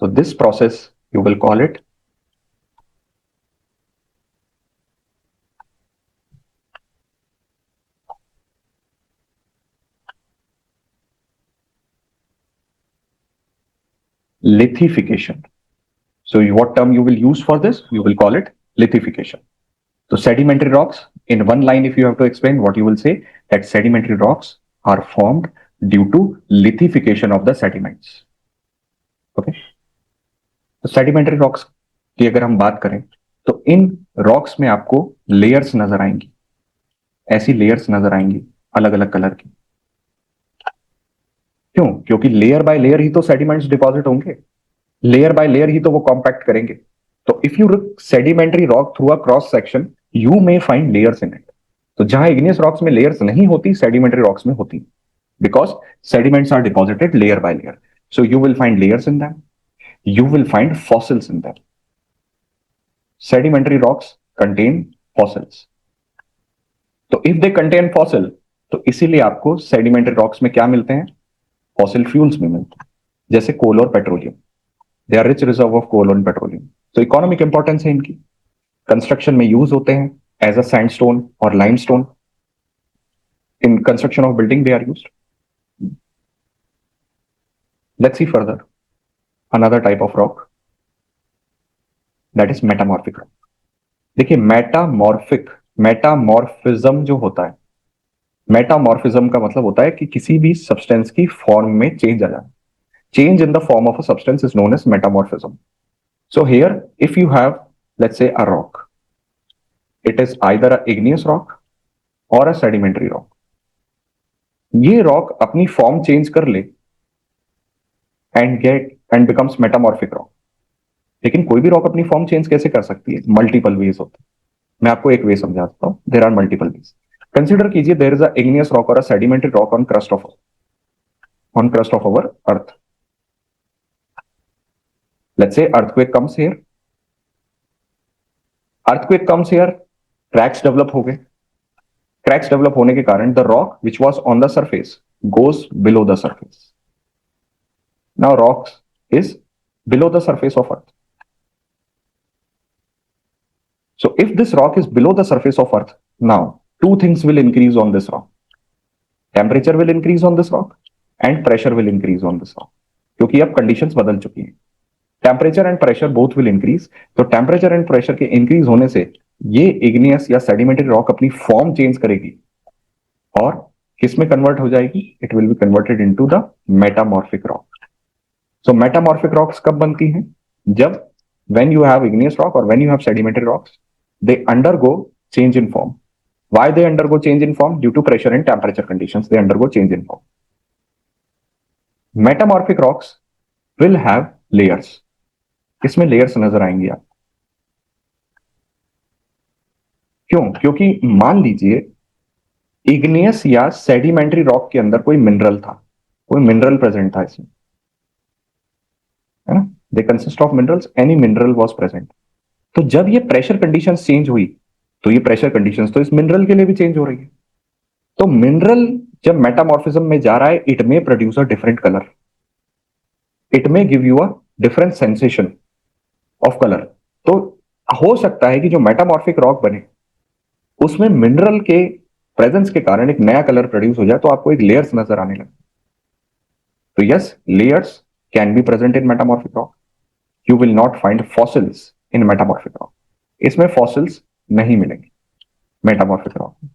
so this process you will call it lithification. So what term you will use for this? You will call it lithification. So sedimentary rocks, in one line if you have to explain, what you will say, that sedimentary rocks are formed due to lithification of the sediments. Okay. तो sedimentary rocks की अगर हम बात करें तो in rocks में आपको layers नजर आएंगी, ऐसी लेयर्स नजर आएंगी अलग अलग कलर की। क्यों? क्योंकि लेयर बाय लेयर ही तो सेडिमेंट्स डिपॉजिट होंगे, लेयर बाय लेयर ही तो वो कॉम्पैक्ट करेंगे। तो if you look sedimentary rock through a cross section, you may find layers in it. तो जहां इग्नियस रॉक्स में लेयर्स नहीं होती, सेडिमेंट्री रॉक्स में होती। because sediments are deposited layer by layer. So you will find layers in them. You will find fossils in them. Sedimentary rocks contain fossils. तो if they contain fossil, तो इसीलिए आपको sedimentary rocks में क्या मिलते हैं? Fossil fuels में मिलते हैं, जैसे कोल और petroleum. They are rich reserve of coal and petroleum. तो इकोनॉमिक इंपॉर्टेंस है इनकी. कंस्ट्रक्शन में यूज होते हैं एज अ सैंडस्टोन और limestone. In construction of building they are used. Let's see further. Another type of rock, that is metamorphic rock. देखिए metamorphism जो होता है, मेटामॉर्फिज्म का मतलब होता है कि किसी भी सब्सटेंस की फॉर्म में चेंज आ जाना. Change in the form of a substance is known as metamorphism. So here, if you have, let's say, a rock, it is either a igneous rock or a sedimentary rock. ये rock अपनी form change कर ले and becomes metamorphic rock. लेकिन कोई भी rock अपनी form change कैसे कर सकती है? Multiple ways होते हैं. मैं आपको एक वे समझाता हूँ. There are multiple ways. Consider कीजिए there is a igneous rock or a sedimentary rock on crust of our earth. Let's say earthquake comes here. Cracks develop हो गए. Cracks develop होने के कारण the rock which was on the surface goes below the surface. Now rocks is below the surface of earth. So if this rock is below the surface of earth, now two things will increase on this rock. Temperature will increase on this rock and pressure will increase on this rock. क्योंकि अब conditions बदल चुकी हैं. Temperature and pressure both will increase. तो temperature and pressure के increase होने से ये इग्नियस या सेडिमेंटरी रॉक अपनी फॉर्म चेंज करेगी और किस में कन्वर्ट हो जाएगी? It will be converted into the metamorphic rock. So metamorphic rocks कब बनती हैं? जब when you have igneous rock और when you have sedimentary rocks, they undergo change in form. Why they undergo change in form? Due to pressure and temperature conditions they undergo change in form. Metamorphic rocks will have layers. इसमें layers नजर आएंगी आप. क्यों? क्योंकि मान लीजिए igneous या sedimentary rock के अंदर कोई मिनरल था, कोई मिनरल प्रेजेंट था इसमें, है ना? They consist of minerals, any mineral was present. तो जब ये प्रेशर कंडीशंस चेंज हुई, तो ये प्रेशर कंडीशंस तो इस मिनरल के लिए भी चेंज हो रही है. तो मिनरल जब मेटामॉर्फिज्म में जा रहा है, it may produce a different colour, it may give you a different sensation of colour. तो हो सकता है कि जो मेटामॉर्फिक रॉक बने उसमें मिनरल के प्रेजेंस के कारण एक नया कलर प्रोड्यूस हो जाए, तो आपको एक लेयर्स नजर आने लगे. तो yes, layers can be present in metamorphic rock. You will not find fossils in metamorphic rock. इसमें फॉसिल्स नहीं मिलेंगे मेटामॉर्फिक रॉक में.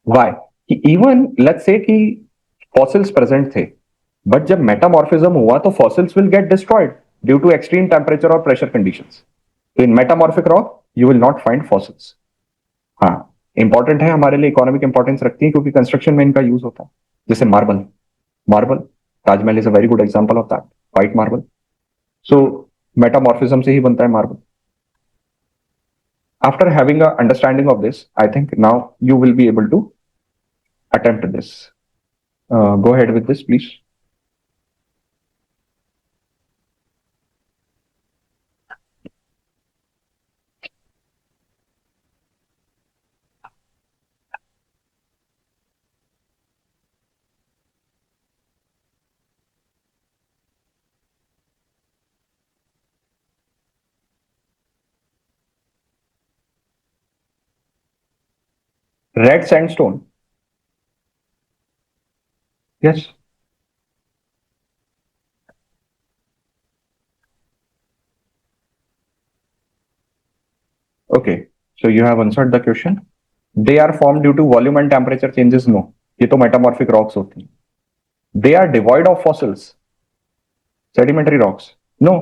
व्हाई? कि इवन लेट्स से कि फॉसिल्स प्रेजेंट थे, बट जब मेटामॉर्फिज्म हुआ तो fossils will get destroyed due to extreme temperature और प्रेशर कंडीशंस. तो in metamorphic rock you will not find fossils. हाँ, इंपॉर्टेंट है, हमारे लिए इकोनॉमिक इंपॉर्टेंस रखती है क्योंकि कंस्ट्रक्शन में इनका यूज होता है. जैसे marble Taj Mahal is a very good example of that, white marble. So metamorphism से ही बनता है marble. After having a understanding of this, I think now you will be able to attempt this. Go ahead with this please. Red sandstone. Yes. Okay. So you have answered the question. They are formed due to volume and temperature changes. No. ये तो metamorphic rocks होती हैं. They are devoid of fossils. Sedimentary rocks. No.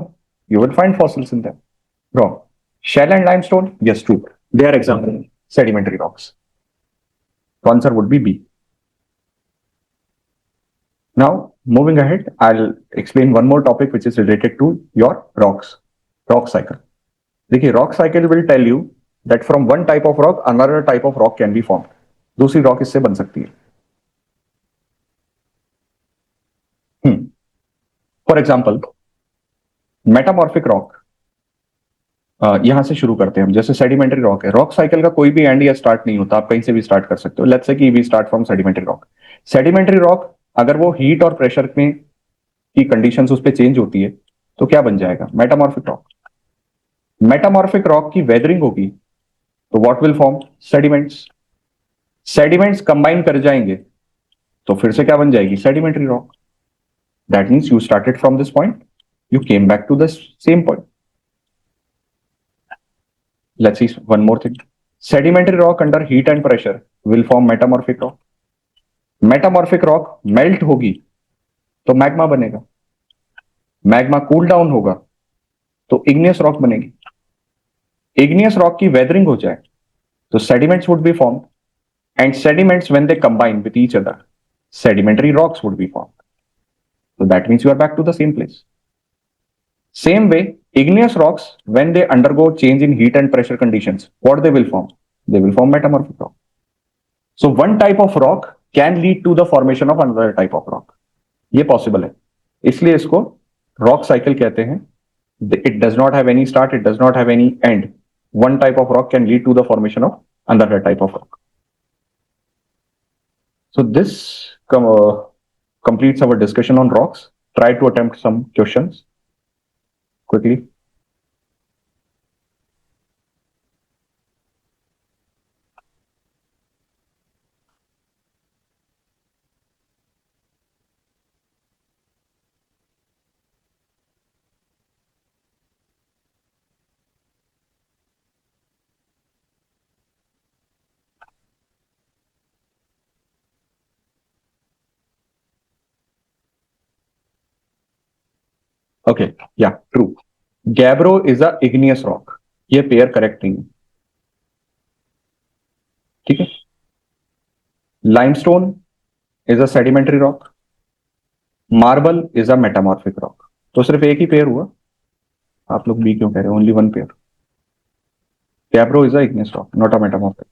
You will find fossils in them. Wrong. Shell and limestone. Yes, true. They are example sedimentary rocks. The answer would be B. Now, moving ahead, I'll explain one more topic which is related to your rocks. Rock cycle. देखिए, rock cycle will tell you that from one type of rock, another type of rock can be formed. दूसरी rock इससे बन सकती है. For example metamorphic rock, यहां से शुरू करते हैं हम। जैसे सेडिमेंट्री रॉक है, रॉक साइकिल का कोई भी एंड या स्टार्ट नहीं होता, आप कहीं से भी स्टार्ट कर सकते हो। लेट्स से कि we start from sedimentary rock. Sedimentary rock अगर वो हीट और प्रेशर में की कंडीशंस उस पर चेंज होती है तो क्या बन जाएगा? Metamorphic rock. मेटामॉर्फिक रॉक की वेदरिंग होगी तो what will form? Sediments. Sediments combine कर जाएंगे तो फिर से क्या बन जाएगी? Sedimentary rock. That means you started from this point, you came back to the same point. Let's see one more thing. Sedimentary rock under heat and pressure will form metamorphic rock. Metamorphic rock melt होगी तो magma बनेगा। Magma cool down होगा तो igneous rock बनेगी। Igneous rock की weathering हो जाए तो sediments would be form, and sediments when they combine with each other, sedimentary rocks would be formed. So that means you are back to the same place. Same way, igneous rocks, when they undergo change in heat and pressure conditions, what they will form? They will form metamorphic rock. So one type of rock can lead to the formation of another type of rock. ये possible है, इसलिए इसको rock cycle कहते हैं. It does not have any start, it does not have any end. One type of rock can lead to the formation of another type of rock. So this completes our discussion on rocks. Try to attempt some questions quickly. Okay, yeah, true. Gabbro is a igneous rock. ये pair correct नहीं है, ठीक है। Limestone is a sedimentary rock, marble is a metamorphic rock. तो सिर्फ एक ही pair हुआ, आप लोग बी क्यों कह रहे हो? Only one pair. Gabbro is a igneous rock, not a metamorphic.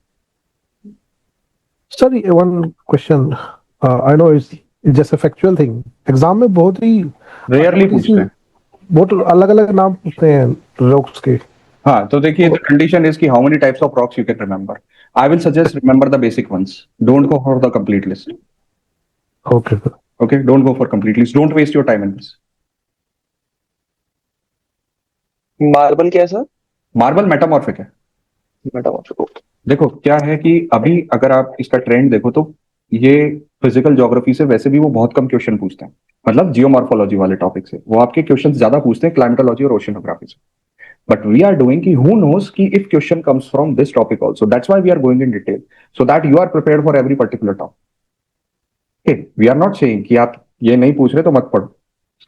Sir, one question. I know it's just a factual thing. Exam में बहुत ही रेयरली पूछते हैं। बहुत अलग अलग नाम पूछते हैं रॉक्स के। हाँ, तो देखिए, द कंडीशन इज कि how many types of rocks you can remember. I will suggest remember the basic ones, don't go for the complete list. Okay sir. Okay, don't go for complete list, don't waste your time in this. Marble क्या है sir? Marble metamorphic है। मेटामॉर्फिक। देखो क्या है कि अभी अगर आप इसका ट्रेंड देखो तो ये फिजिकल ज्योग्राफी से वैसे भी वो बहुत कम क्वेश्चन पूछते हैं, मतलब जियोमॉर्फोलॉजी वाले टॉपिक से वो आपके क्वेश्चन ज्यादा पूछते हैं क्लाइमेटोलॉजी और ओशिनोग्राफी से। बट वी आर डूइंग कि हु नोस कि if question comes from this topic also, that's why we are going in detail so that you are prepared for every particular topic. We are not saying कि आप ये नहीं पूछ रहे तो मत पढ़ो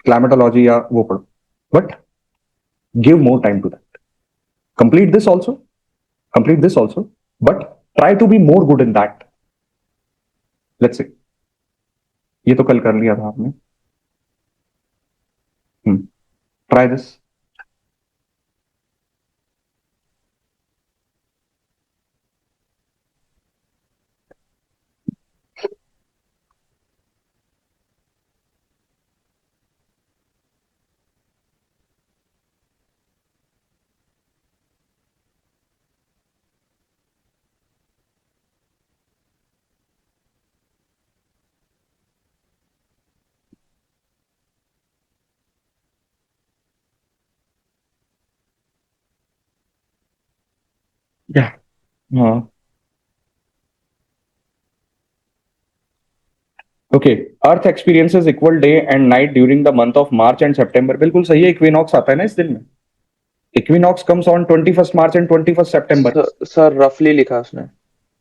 क्लाइमेटोलॉजी या वो पढ़ो, but give more time to that. Complete this also, but try to be more good in that. Let's say ये तो कल कर लिया था आपने। Try this. Yeah. हाँ। Okay, earth experiences equal day and night during the month of March and September. बिल्कुल सही है, इक्विनॉक्स आता है ना इस दिन में। Equinox comes on 21st March and 21st September. Sir रफली लिखा उसने।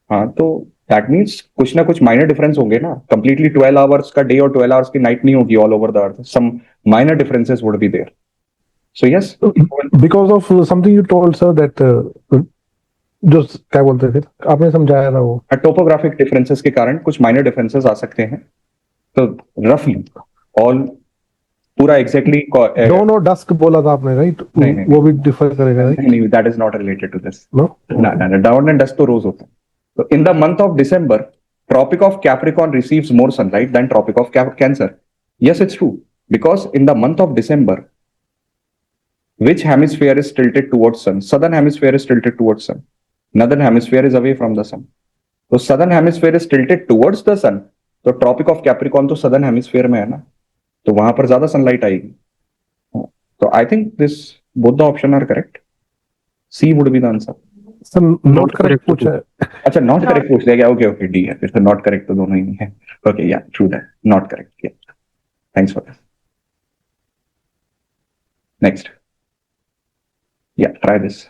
हाँ, तो दैट मीन्स कुछ ना कुछ माइनर डिफरेंस होंगे ना। कंप्लीटली 12 आवर्स का डे और 12 आवर्स की नाइट नहीं होगी all over the earth, some minor differences would be there. So yes, because of something you told sir that, जो क्या बोलते थे आपने समझाया था वो टोपोग्राफिक डिफरेंसेस के कारण कुछ माइनर डिफरेंसेस आ सकते हैं। तो रफली ऑल पूरा एग्जैक्टली डॉन और डस्क बोला था आपने, राइट? नहीं, वो भी डिफर करेगा, राइट? नहीं, that is not related to this. No, ना, डाउन एंड डस्ट तो रोज होता है। तो in the month of December Tropic of Capricorn receives more sunlight than Tropic of Cancer. Yes, it's true. because in the month of December, which hemisphere is tilted towards sun? Southern hemisphere is tilted towards sun. Northern hemisphere is away from the sun. तो southern hemisphere is tilted towards the sun. तो tropic of Capricorn तो southern hemisphere में है ना, तो वहां पर ज्यादा सनलाइट आएगी. तो I think this both the option are correct. C would be the answer. Sir not correct पूछा है. अच्छा नॉट करेक्ट पूछ लिया. ओके ओके डी है फिर तो. नॉट करेक्ट तो दोनों ही नहीं है. Okay yeah true that. Not correct. Thanks for this. Next. Yeah try this.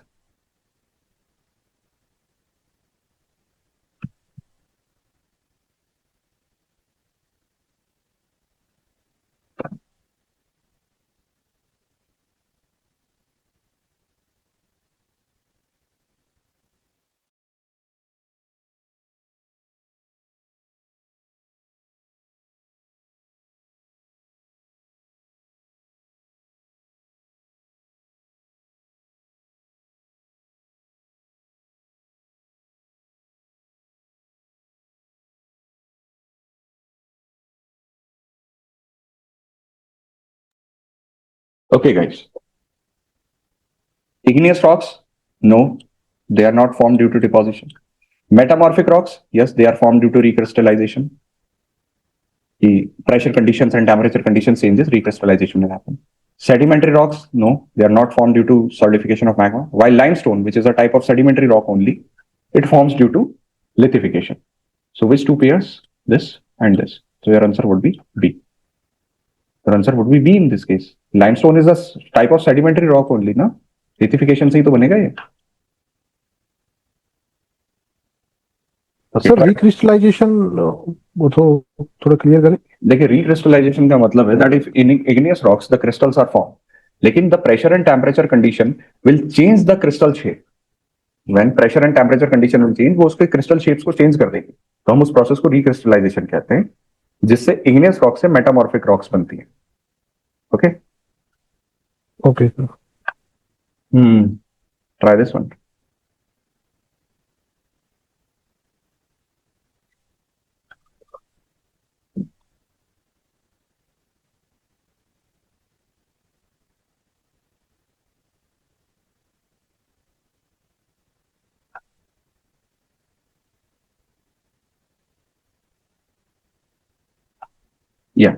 Okay, guys. Igneous rocks? No, they are not formed due to deposition. Metamorphic rocks? Yes, they are formed due to recrystallization. The pressure conditions and temperature conditions changes, recrystallization will happen. Sedimentary rocks? No, they are not formed due to solidification of magma. While limestone, which is a type of sedimentary rock only, it forms due to lithification. So which two pairs? This and this. So your answer would be B. Your answer would be B in this case. Limestone is a type of sedimentary rock only, ना? Lithification से ही तो बनेगा ये. Sir recrystallisation वो तो थोड़ा clear करें. देखिए रिक्रिस्टलाइजेशन का मतलब है that if in igneous rocks the crystals are formed, लेकिन the pressure and temperature condition will change the crystal shape. When pressure and temperature condition will change, वो उसके crystal shapes को change कर देगी. तो हम उस process को रिक्रिस्टलाइजेशन कहते हैं, जिससे igneous rocks से metamorphic rocks बनती है. Okay? Okay, sir. Try this one. Yeah.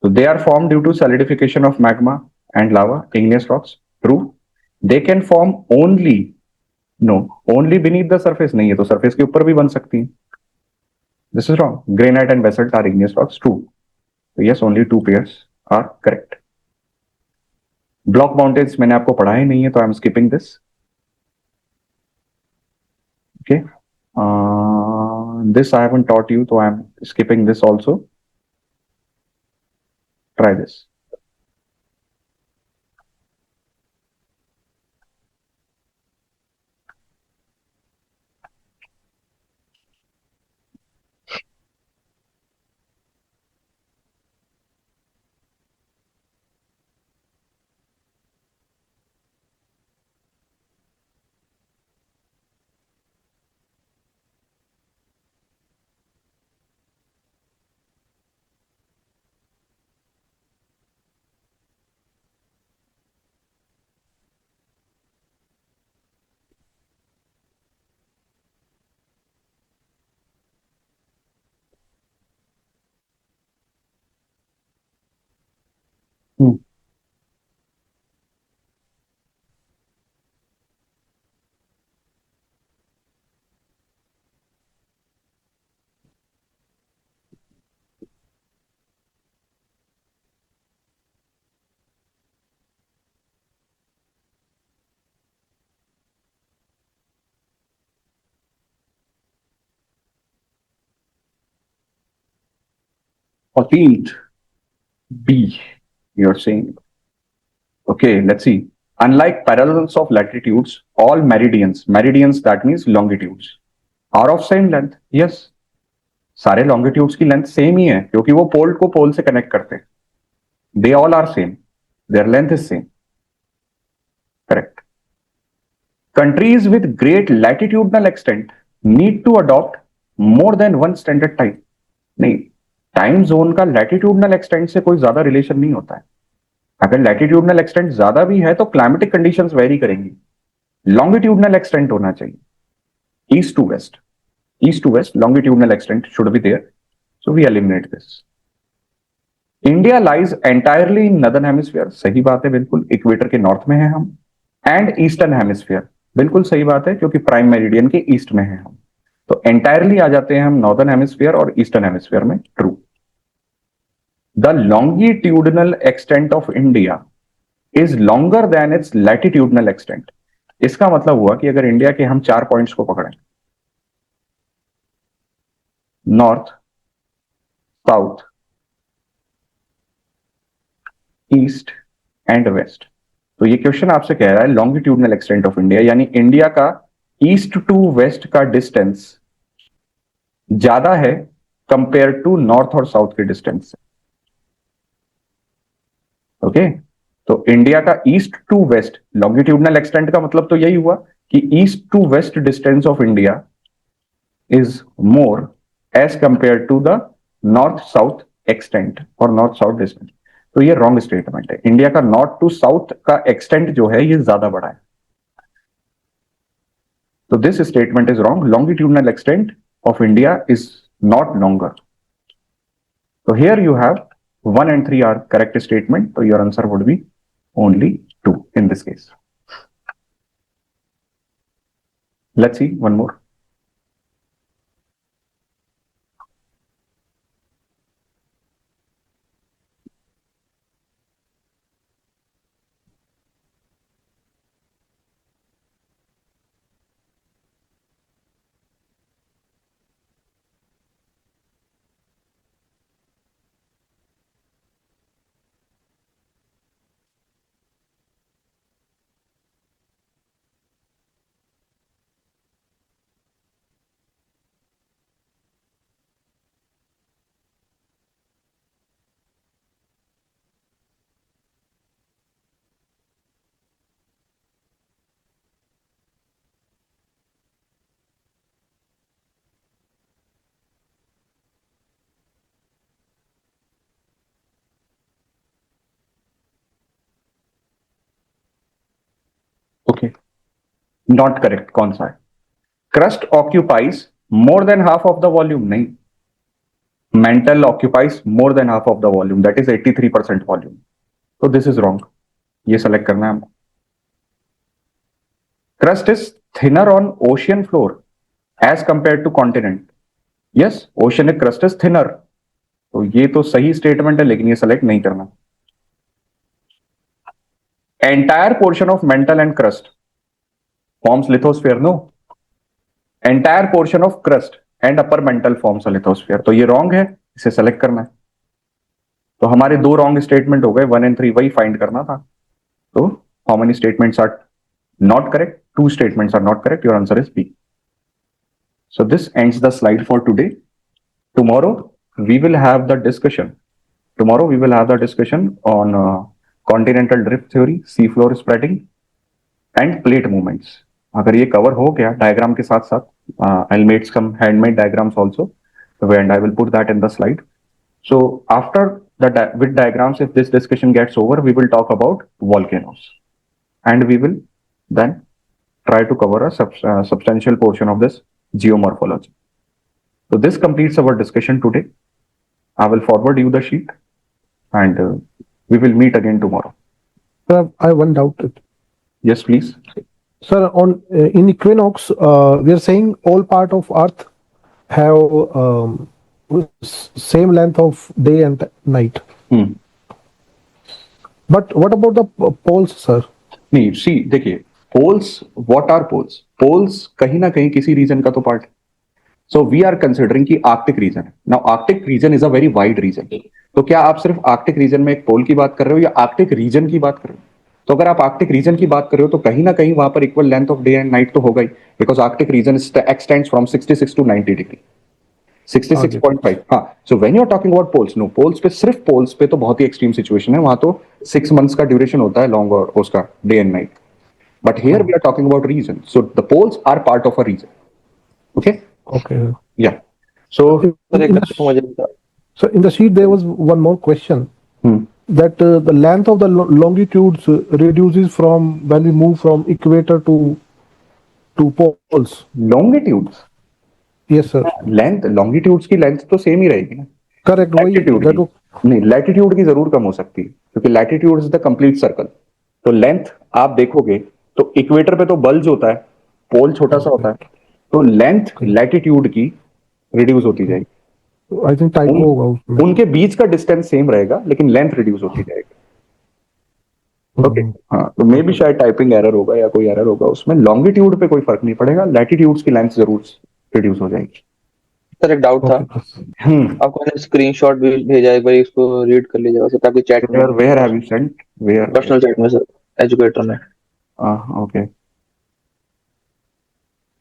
So they are formed due to solidification of magma and lava, igneous rocks. True. They can form only beneath the surface. नहीं है तो surface के ऊपर भी बन सकती हैं. This is wrong. Granite and basalt are igneous rocks. True. So yes, only two pairs are correct. Block mountains मैंने आपको पढ़ा ही नहीं है तो I am skipping this. Okay. This I haven't taught you, so I am skipping this also. Try this. Fourteenth, B, you're saying. Okay, let's see. Unlike parallels of latitudes, all meridians that means longitudes, are of same length. Yes. सारे longitudes की length same ही है क्योंकि वो pole को pole से connect करते हैं. They all are same. Their length is same. Correct. Countries with great latitudinal extent need to adopt more than one standard type. नहीं, टाइम जोन का लैटिट्यूडनल एक्सटेंट से कोई ज्यादा रिलेशन नहीं होता है। अगर लैटिट्यूडनल एक्सटेंट ज्यादा भी है तो क्लाइमेटिक कंडीशंस वेरी करेंगी। लॉन्गिट्यूडनल एक्सटेंट होना चाहिए, east to west, east to west longitudinal extent should be there, so we eliminate this. India lies entirely in northern hemisphere, सही बात है बिल्कुल, इक्वेटर के नॉर्थ में है हम। एंड ईस्टर्न हेमिस्फीयर, बिल्कुल सही बात है क्योंकि प्राइम मेरिडियन के ईस्ट में है हम, तो एंटायरली आ जाते हैं हम नॉर्दर्न हेमिस्फीयर और ईस्टर्न हेमिस्फीयर में, true. The longitudinal extent of India is longer than it's latitudinal extent. इसका मतलब हुआ कि अगर इंडिया के हम 4 पॉइंट्स को पकड़ें, north, south, east and west, तो ये क्वेश्चन आपसे कह रहा है लॉन्गिट्यूडनल एक्सटेंट ऑफ इंडिया, यानी इंडिया का ईस्ट टू वेस्ट का डिस्टेंस ज्यादा है कंपेयर टू नॉर्थ और साउथ के डिस्टेंस से। ओके, तो इंडिया का east to west longitudinal extent का मतलब तो यही हुआ कि east to west distance of India is more as compare to the north south extent और नॉर्थ साउथ डिस्टेंस। तो ये रॉन्ग स्टेटमेंट है, इंडिया का नॉर्थ टू साउथ का एक्सटेंट जो है ये ज्यादा बड़ा है, तो this statement is wrong. Longitudinal extent of India is not longer. So here you have 1 and 3 are correct statement, so your answer would be only 2 in this case. Let's see one more. Okay, not correct. कौन सा है? Crust occupies more than half of the volume, नहीं, mantle occupies more than half of the volume, that is 83% volume. So this is wrong. ये select करना है हमको। Crust is thinner on ocean floor as compared to continent. Yes, oceanic crust is thinner. तो ये तो सही statement है, लेकिन ये सेलेक्ट नहीं करना। Entire portion of mantle and crust forms lithosphere, no. Entire portion of crust and upper mantle forms a lithosphere, तो ये wrong है, इसे सेलेक्ट करना है। तो हमारे 2 wrong स्टेटमेंट हो गए, 1 and 3 वही फाइंड करना था। तो how many statements are not correct? 2 statements are not correct. Your answer is B. So this ends the slide for today. Tomorrow we will have the discussion. Tomorrow we will have the discussion on continental drift theory, sea floor spreading and plate movements. अगर ये cover हो गया diagram के साथ साथ, I'll make some handmade diagrams also, and I will put that in the slide. So after the with diagrams, if this discussion gets over, we will talk about volcanoes, and we will then try to cover a substantial portion of this geomorphology. So this completes our discussion today. I will forward you the sheet, and we will meet again tomorrow. Sir, I have one doubt. Yes, please. Sir, on in equinox, we are saying all part of Earth have same length of day and night. But what about the poles, sir? नहीं, सी देखिए, poles, what are poles? Poles कहीं ना कहीं किसी reason का तो part है। So we are considering कि आर्कटिक रीजन है। Now Arctic region is a very wide region. तो क्या आप सिर्फ आर्कटिक रीजन में एक पोल की बात कर रहे हो या आर्कटिक रीजन की बात कर रहे हो? तो अगर आप आर्कटिक रीजन की बात कर रहे हो तो कहीं ना कहीं वहां पर equal length of day and night तो होगा ही, because Arctic region extends from 66 to 90 degree, 66.5। हाँ, so when you are talking about poles, no, poles पे सिर्फ पोल्स पे तो बहुत ही एक्सट्रीम सिचुएशन है, वहां तो 6 मंथ्स का ड्यूरेशन होता है लॉन्ग और उसका day and night. But here we are talking about region, so the poles are part of a region. Okay, Okay. या सो सर एक क्वेश्चन मुझे So in the sheet there was one more question Hmm. that the length of the longitudes reduces from when we move from equator to poles. Longitudes, Yes sir. Length, longitudes की length तो same ही रहेगी ना। Correct. वही latitude that की नहीं, latitude की जरूर कम हो सकती है, क्योंकि latitude is the complete circle. तो लेंथ आप देखोगे तो इक्वेटर पे तो बल्ज होता है, पोल छोटा सा होता है, तो लेंथ लैटिट्यूड की रिड्यूस होती जाएगी। I think typo होगा उसमें। उनके बीच का डिस्टेंस सेम रहेगा, लेकिन लेंथ रिड्यूस होती जाएगी। ओके, हाँ, तो मे भी शायद टाइपिंग एरर होगा या कोई एरर होगा उसमें। लॉन्गिट्यूड पे कोई फर्क नहीं पड़ेगा, लैटिट्यूड्स की लेंथ जरूर रिड्यूस हो जाएगी। सर एक डाउट था, आपको मैंने स्क्रीनशॉट भी भेजा है, एक बार इसको रीड कर लीजिएगा सर, ताकि चैट में, where have you sent, where? Personal chat में सर, एजुकेटर में। ओके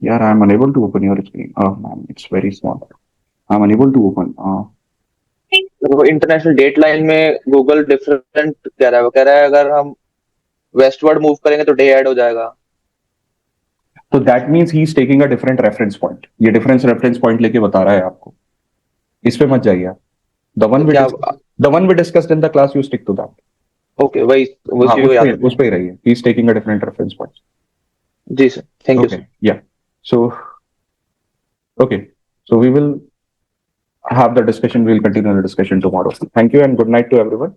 यार, I am unable to open your screen. Oh man, it's very small, I am unable to open. वो इंटरनेशनल डेट लाइन में Google different कह रहा है, वो कह रहा है अगर हम वेस्टवर्ड मूव करेंगे तो डे ऐड हो जाएगा। तो that means he is taking a different reference point. ये डिफरेंस रेफरेंस पॉइंट लेके बता रहा है आपको, इस पे मत जाइए आप। The one we discussed in the class, you stick to that. Okay, वही हाँ, उसी को याद। उस पे ही रहिए। He is taking a different reference point. जी sir, thank you sir. Yeah, so okay, so we will have the discussion, we'll continue the discussion tomorrow। Thank you and good night to everyone।